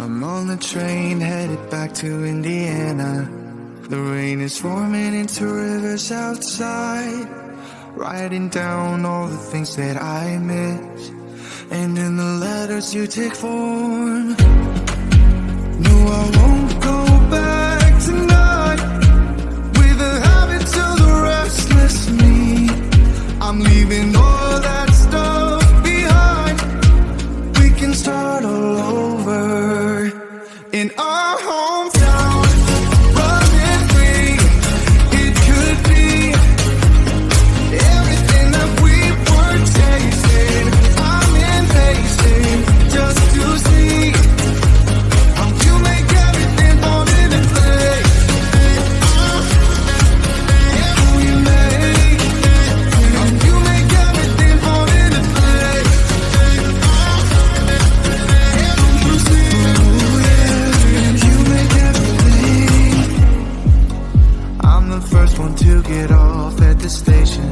I'm on the train headed back to Indiana. The rain is forming into rivers outside, writing down all the things that I miss, and in the letters you take form. No, I won't go back tonight with the habits of the restless me. I'm leaving all that stuff behind. We can start all over in our hometown. Running free, it could be everything that we were chasing. I'm impatient just to see how you make everything fall into place. How you make everything fall into place. You make everything. I'm the first one to get off at the station.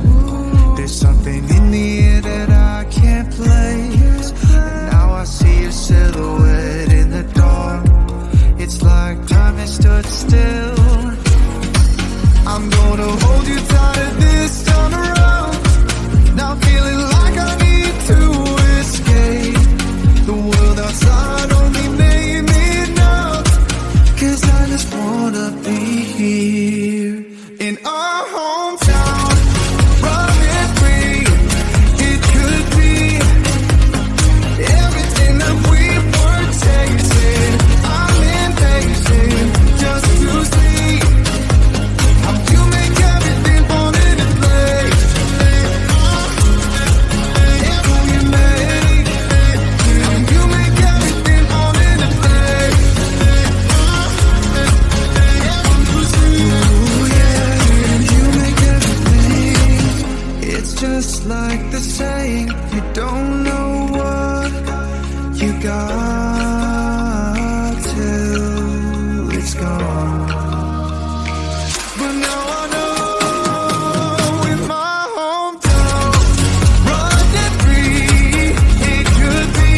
There's something in the air that I can't place. And now I see your silhouette in the dark. It's like time has stood still. I'm gonna hold you tighter this time around. Now feeling like I need to escape. The world outside only made me numb. 'Cause I just wanna be here in our hometown. Running free, it could be everything that we were chasing. I'm impatient just to see how you make everything fall into place. How you make everything fall into place. Ooh, yeah, you make everything. It's just like the saying, you don't know what you got till it's gone. But now I know in my hometown, running free, it could be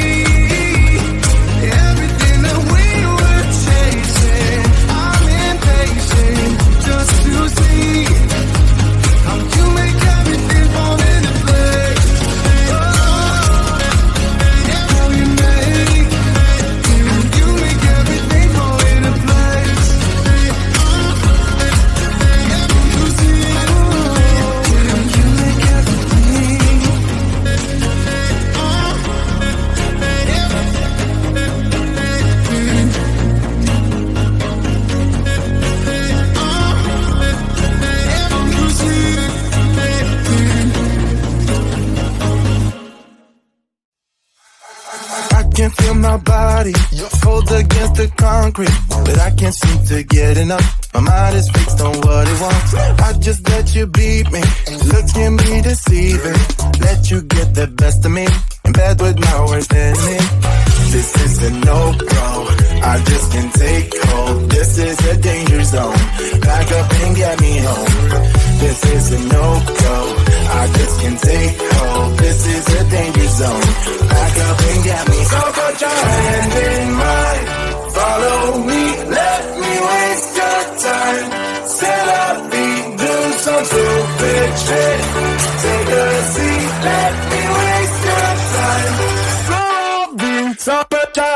everything that we were chasing. I'm impatient just to see how you make everything fall into place. How you make everything fall into place. You make everything. I can feel my body cold against the concrete, but I can't seem to get enough. My mind is fixed on what it wants. I just let you beat me. Looks can be deceiving. Let you get the best of me in bed with my worst enemy. This is a no-go. I just can't take hold. This is a danger zone. Back up and get me home. This is a no-go. I just can't take hold. This is a danger zone. Back up and get me home. So put your hand in mine. Follow me. Let me waste your time. Set up feet. Do some stupid shit. Take a seat. Let me waste your time. So put your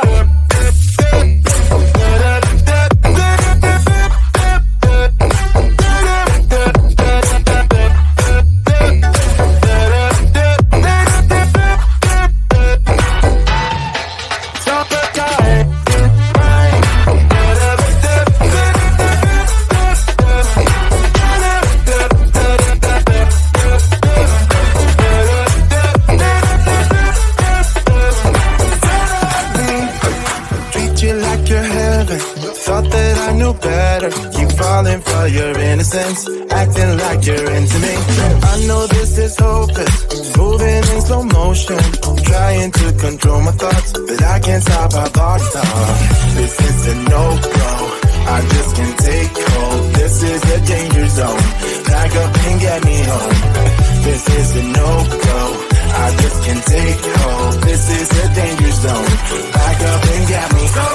better. Keep falling for your innocence, acting like you're into me. I know this is hopeless, moving in slow motion, trying to control my thoughts, but I can't stop our body talk. This is a no-go. I just can't take hold. This is a danger zone. Back up and get me home. This is a no-go. I just can't take hold. This is a danger zone. Back up and get me home.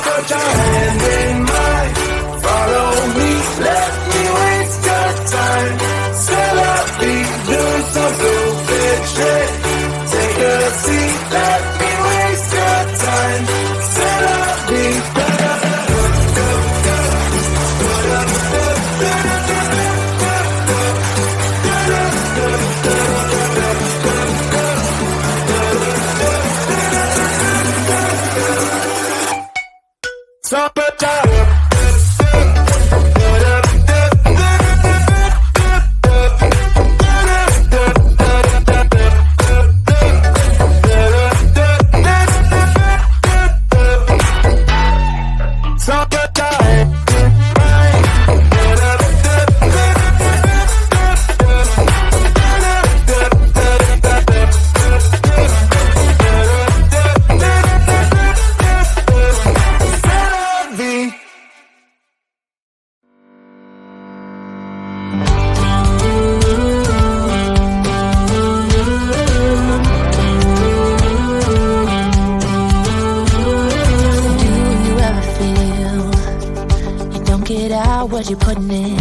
What you're putting in,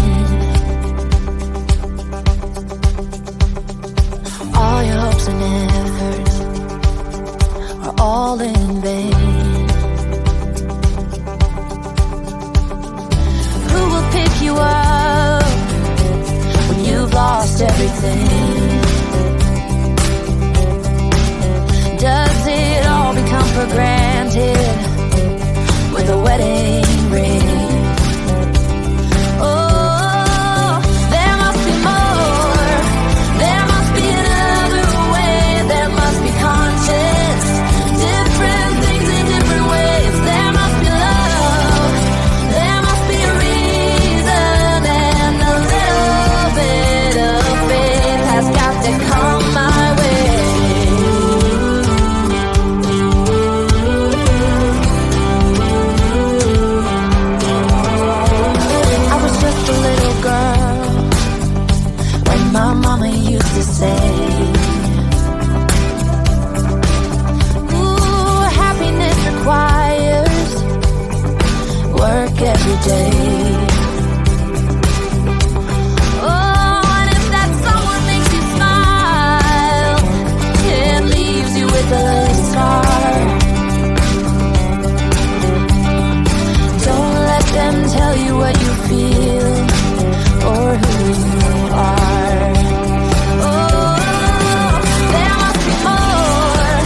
all your hopes and efforts are all in vain. Who will pick you up when you've lost everything? Does it all become for granted with a wedding ring? Every day. Oh, and if that someone makes you smile, it leaves you with a scar. Don't let them tell you what you feel or who you are. Oh, there must be more.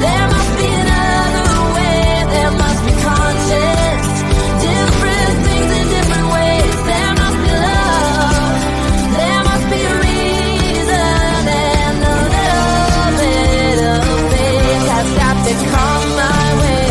There must be another way. There must be conscience. Different things in different ways. There must be love. There must be a reason, and a little bit of faith has got to come my way.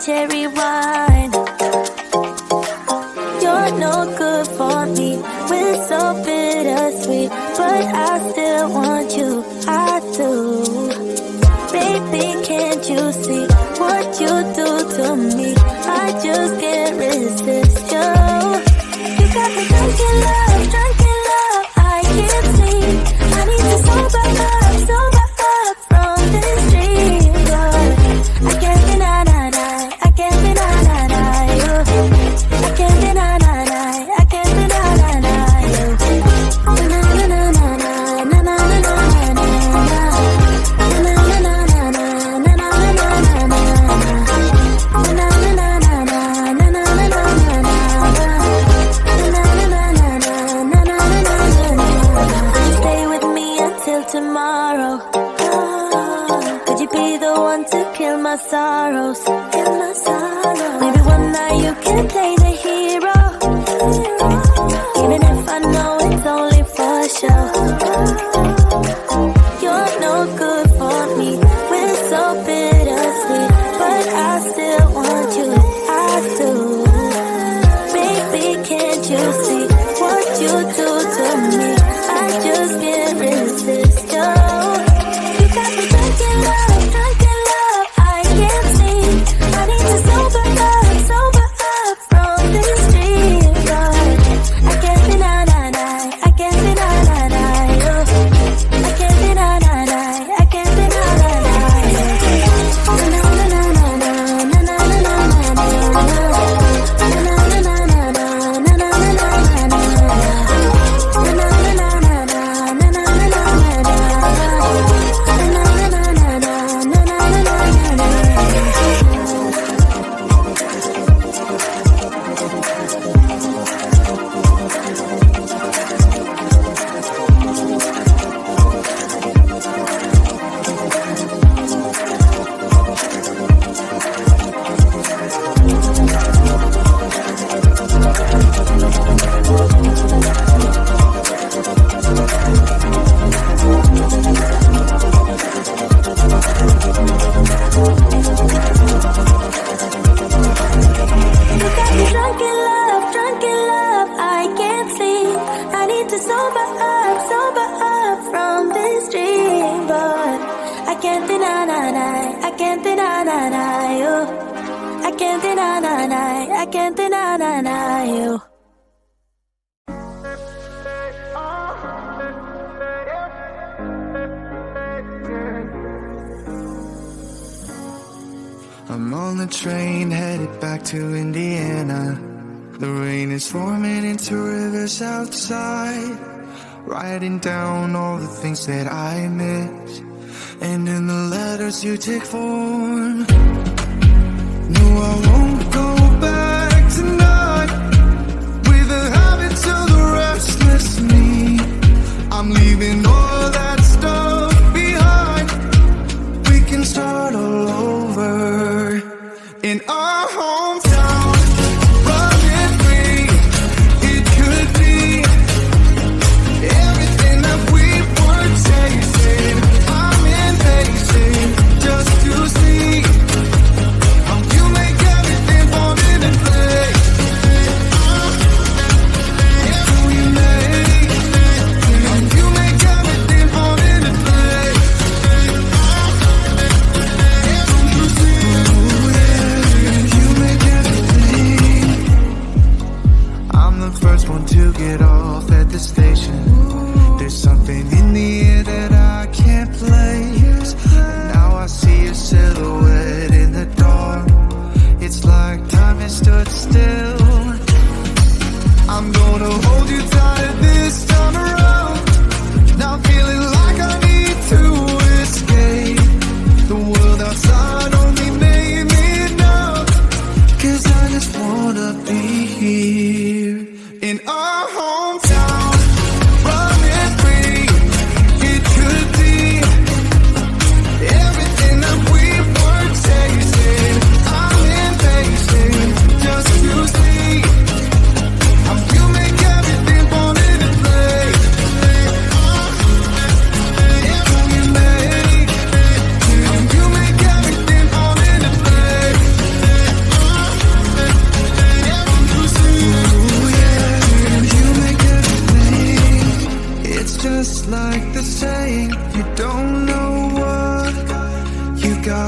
cherry Baby, can't you see what you do to me? I just can't resist you. You got me drunk in love, I can't sleep. I need to sober up from this dream. But I can't deny, I can't deny you. I can't deny, I can't deny you. Na na na na na na na na na na. Tomorrow, could you be the one to kill my sorrows? Maybe one night you can play the hero, even if I know it's only for show. You're no good for me, we're so bittersweet, but I still want you, I do. Baby, can't you see what you do to me? I just can't resist you. You got me drunk in love, I can't sleep. I need to sober up from this dream. But I can't deny, I can't deny you. I can't deny, I can't deny you. Na na na na na na na na na I can't deny you. I'm on the train headed back to Indiana. The rain is forming into rivers outside, writing down all the things that I miss, and in the letters you take form. No, I won't go back tonight with the habits of the restless me. I'm leaving all that stuff behind. We can start all over in our hometown, running free. It could be everything that we were chasing. I'm impatient just to see how you make everything fall into place. How you make everything fall into place.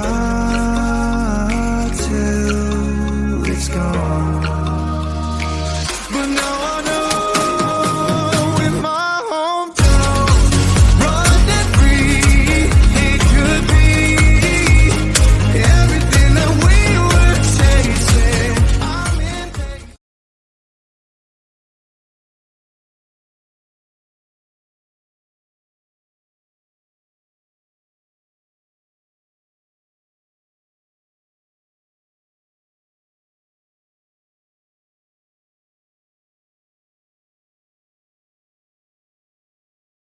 heart.